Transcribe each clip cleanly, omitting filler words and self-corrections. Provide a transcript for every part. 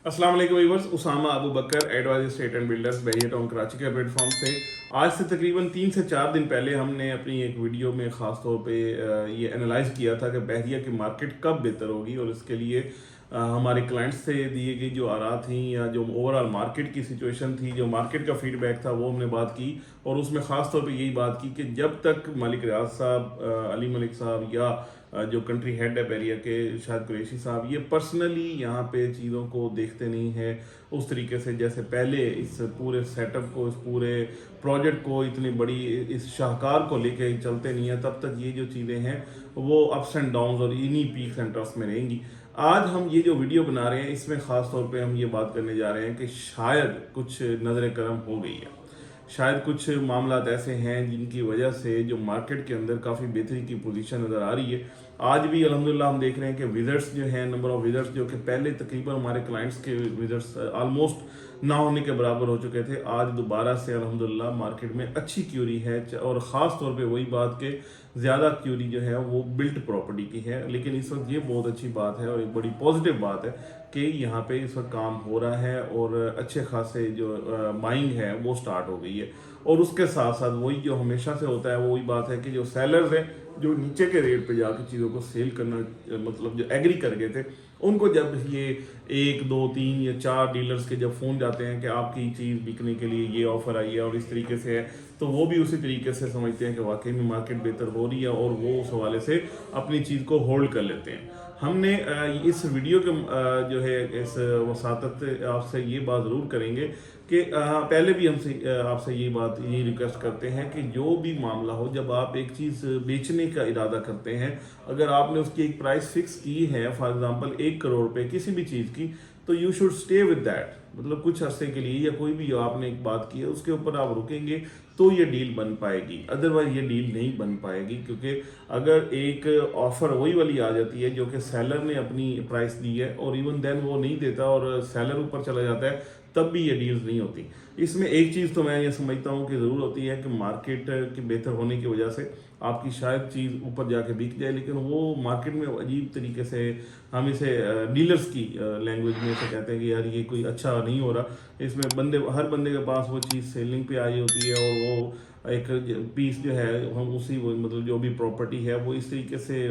अस्सलाम वालेकुम viewers, Usama Abu Bakar adviser state and builders Bahria Town Karachi के प्लेटफॉर्म से आज से तकरीबन 3 से 4 दिन पहले हमने अपनी एक वीडियो में ख़ास तौर पे ये एनालाइज किया था कि बहरिया की मार्केट कब बेहतर होगी, और इसके लिए हमारे क्लाइंट्स से दिए गई जो आरा थी या जो ओवरऑल मार्केट की सिचुएशन थी, जो मार्केट का फीडबैक था, वो हमने बात की। और उसमें ख़ास तौर पे यही बात की कि जब तक मलिक रियाज साहब, अली मलिक साहब या जो कंट्री हेड है बहरिया के शायद कुरैशी साहब, ये पर्सनली यहाँ पे चीज़ों को देखते नहीं है उस तरीके से जैसे पहले इस पूरे सेटअप को, इस पूरे प्रोजेक्ट को, इतनी बड़ी इस शाहकार को लेके चलते नहीं है, तब तक ये जो चीज़ें हैं वो अप्स एंड डाउन्स और इन्हीं पीक्स एंड ट्रफ्स में रहेंगी। आज हम ये जो वीडियो बना रहे हैं इसमें ख़ास तौर पे हम ये बात करने जा रहे हैं कि शायद कुछ नज़र करम हो गई है, शायद कुछ मामलात ऐसे हैं जिनकी वजह से जो मार्केट के अंदर काफ़ी बेहतरी की पोजीशन नज़र आ रही है। आज भी अल्हम्दुलिल्लाह हम देख रहे हैं कि विजिट्स जो हैं, नंबर ऑफ विजिट्स जो कि पहले तकरीबन हमारे क्लाइंट्स के विजिट्स ऑलमोस्ट ना होने के बराबर हो चुके थे, आज दोबारा से अल्हम्दुलिल्लाह मार्केट में अच्छी क्यूरी है। और ख़ास तौर पे वही बात कि ज़्यादा क्यूरी जो है वो बिल्ट प्रॉपर्टी की है। लेकिन इस वक्त ये बहुत अच्छी बात है और एक बड़ी पॉजिटिव बात है कि यहाँ पे इस वक्त काम हो रहा है और अच्छे खासे जो बाइंग है वो स्टार्ट हो गई है। और उसके साथ साथ वही जो हमेशा से होता है वो वही बात है कि जो सेलर्स हैं, जो नीचे के रेट पे जाकर चीज़ों को सेल करना, मतलब जो एग्री कर गए थे, उनको जब ये 1 2 3 या 4 डीलर्स के जब फ़ोन जाते हैं कि आपकी चीज़ बिकने के लिए ये ऑफ़र आई है और इस तरीके से है, तो वो भी उसी तरीके से समझते हैं कि वाकई में मार्केट बेहतर हो रही है और वो उस हवाले से अपनी चीज़ को होल्ड कर लेते हैं। हमने इस वीडियो के जो है इस वसातत आपसे ये बात ज़रूर करेंगे कि पहले भी हमसे आपसे ये रिक्वेस्ट करते हैं कि जो भी मामला हो, जब आप एक चीज़ बेचने का इरादा करते हैं, अगर आपने उसकी एक प्राइस फिक्स की है, फॉर एग्जांपल 1 करोड़ रुपए किसी भी चीज़ की, तो you should stay with that. मतलब कुछ अरसे के लिए या कोई भी जो आपने एक बात की है उसके ऊपर आप रुकेंगे तो ये डील बन पाएगी, अदरवाइज ये डील नहीं बन पाएगी। क्योंकि अगर एक ऑफर वही वाली आ जाती है जो कि सेलर ने अपनी प्राइस दी है और इवन देन वो नहीं देता और सेलर ऊपर चला जाता है, तब भी ये डील्स नहीं होती। इसमें एक चीज़ तो मैं ये समझता हूँ कि ज़रूर होती है कि मार्केट के बेहतर होने की वजह से आपकी शायद चीज़ ऊपर जाके बिक जाए, लेकिन वो मार्केट में अजीब तरीके से हम इसे डीलर्स की लैंग्वेज में से कहते हैं कि यार ये कोई अच्छा नहीं हो रहा। इसमें हर बंदे के पास वो चीज़ सेलिंग पे आई होती है और वो एक पीस जो है हम उसी वो मतलब जो भी प्रॉपर्टी है वो इस तरीके से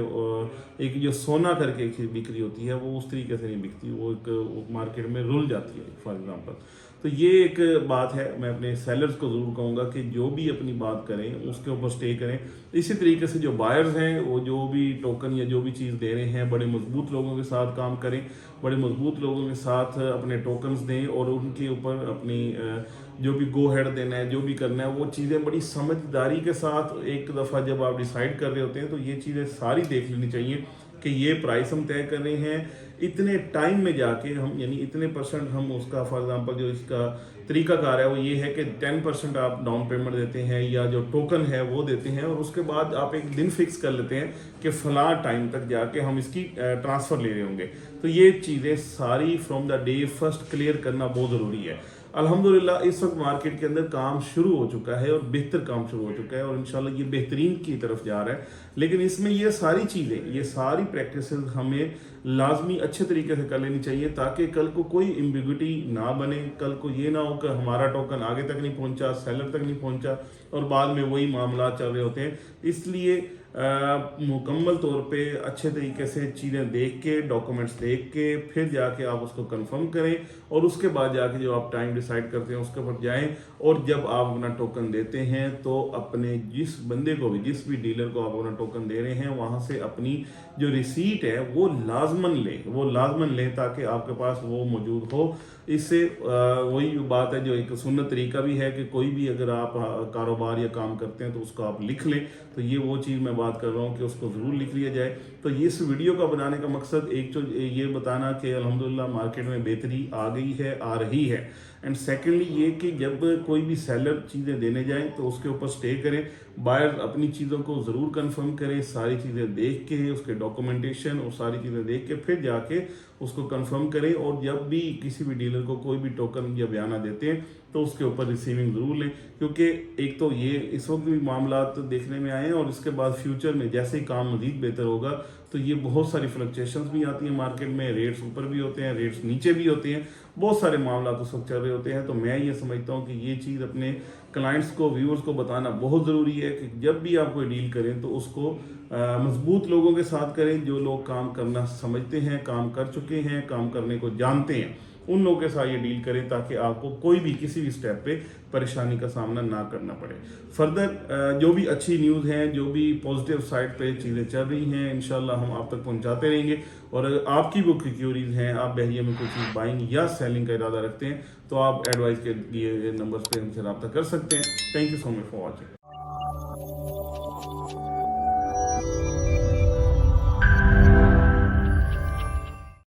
एक जो सोना करके एक चीज़ बिक रही होती है वो उस तरीके से नहीं बिकती, वो एक मार्केट में रुल जाती है फॉर एग्जांपल। तो ये एक बात है, मैं अपने सेलर्स को ज़रूर कहूँगा कि जो भी अपनी बात करें उसके ऊपर स्टे करें। इसी तरीके से जो बायर्स हैं वो जो भी टोकन या जो भी चीज़ दे रहे हैं, बड़े मजबूत लोगों के साथ काम करें, बड़े मजबूत लोगों के साथ अपने टोकन्स दें और उनके ऊपर अपनी जो भी गो हेड देना है, जो भी करना है, वो चीज़ें बड़ी समझदारी के साथ एक दफ़ा जब आप डिसाइड कर रहे होते हैं तो ये चीज़ें सारी देख लेनी चाहिए कि ये प्राइस हम तय कर रहे हैं, इतने टाइम में जाके हम यानी इतने परसेंट हम उसका, फॉर एग्जांपल जो इसका तरीकाकार है वो ये है कि 10% आप डाउन पेमेंट देते हैं या जो टोकन है वो देते हैं, और उसके बाद आप एक दिन फिक्स कर लेते हैं कि फ़लाँ टाइम तक जाके हम इसकी ट्रांसफ़र ले रहे होंगे। तो ये चीज़ें सारी from the day first clear करना बहुत ज़रूरी है। अल्हम्दुलिल्लाह इस वक्त मार्केट के अंदर काम शुरू हो चुका है और बेहतर काम शुरू हो चुका है और इंशाल्लाह ये बेहतरीन की तरफ जा रहा है। लेकिन इसमें ये सारी चीज़ें, ये सारी प्रैक्टिसेस हमें लाजमी अच्छे तरीके से कर लेनी चाहिए ताकि कल को कोई एम्बिग्युइटी ना बने, कल को ये ना हो कि हमारा टोकन आगे तक नहीं पहुंचा, सेलर तक नहीं पहुंचा और बाद में वही मामला चल रहे होते हैं। इसलिए मुकम्मल तौर पे अच्छे तरीके से चीज़ें देख के, डॉक्यूमेंट्स देख के फिर जाके आप उसको कंफर्म करें और उसके बाद जाके जो आप टाइम डिसाइड करते हैं उसके ऊपर जाएं। और जब आप अपना टोकन देते हैं तो अपने जिस बंदे को भी, जिस भी डीलर को आप अपना टोकन दे रहे हैं, वहाँ से अपनी जो रिसीट है वो लाजमन लें ताकि आपके पास वो मौजूद हो। इससे वही बात है जो एक सुन्नत तरीका भी है कि कोई भी अगर आप कारोबार या काम करते हैं तो उसको आप लिख लें। तो ये वो चीज़ मैं बात कर रहा हूँ कि उसको ज़रूर लिख लिया जाए। तो ये इस वीडियो का बनाने का मकसद एक तो ये बताना कि अल्हम्दुलिल्लाह मार्केट में बेहतरी आ गई है, आ रही है, اینڈ سیکنڈلی یہ کہ جب کوئی بھی سیلر چیزیں دینے جائیں تو اس کے اوپر سٹے کریں، بائر اپنی چیزوں کو ضرور کنفرم کریں، ساری چیزیں دیکھ کے اس کے ڈاکومنٹیشن اور ساری چیزیں دیکھ کے پھر جا کے اس کو کنفرم کریں، اور جب بھی کسی بھی ڈیلر کو کوئی بھی ٹوکن یا بیانہ دیتے ہیں تو اس کے اوپر ریسیونگ ضرور لیں، کیونکہ ایک تو یہ اس وقت بھی معاملات دیکھنے میں آئے ہیں، اور اس کے بعد فیوچر میں جیسے ہی کام مزید بہتر ہوگا تو یہ بہت ساری فلکچویشنز بھی آتی ہیں مارکیٹ میں، ریٹس اوپر بھی ہوتے ہیں، ریٹس نیچے بھی ہوتے ہیں، بہت سارے معاملات اس وقت چل رہے ہوتے ہیں۔ تو میں یہ سمجھتا ہوں کہ یہ چیز اپنے کلائنٹس کو، ویورز کو بتانا بہت ضروری ہے کہ جب بھی آپ کوئی ڈیل کریں تو اس کو مضبوط لوگوں کے ساتھ کریں، جو لوگ کام کرنا سمجھتے ہیں، کام کر چکے ہیں، کام کرنے کو جانتے ہیں، ان لوگوں کے ساتھ یہ ڈیل کریں تاکہ آپ کو کوئی بھی کسی بھی سٹیپ پہ پریشانی کا سامنا نہ کرنا پڑے۔ فردر جو بھی اچھی نیوز ہیں، جو بھی پازیٹیو سائڈ پہ چیزیں چل رہی ہیں، انشاءاللہ ہم آپ تک پہنچاتے رہیں گے، اور اگر آپ کی وہ کیوریز ہیں، آپ بحریہ میں کوئی چیز بائنگ یا سیلنگ کا ارادہ رکھتے ہیں تو آپ ایڈوائز کے لیے نمبرز پہ ہم سے رابطہ کر سکتے ہیں۔ Thank you so much for watching.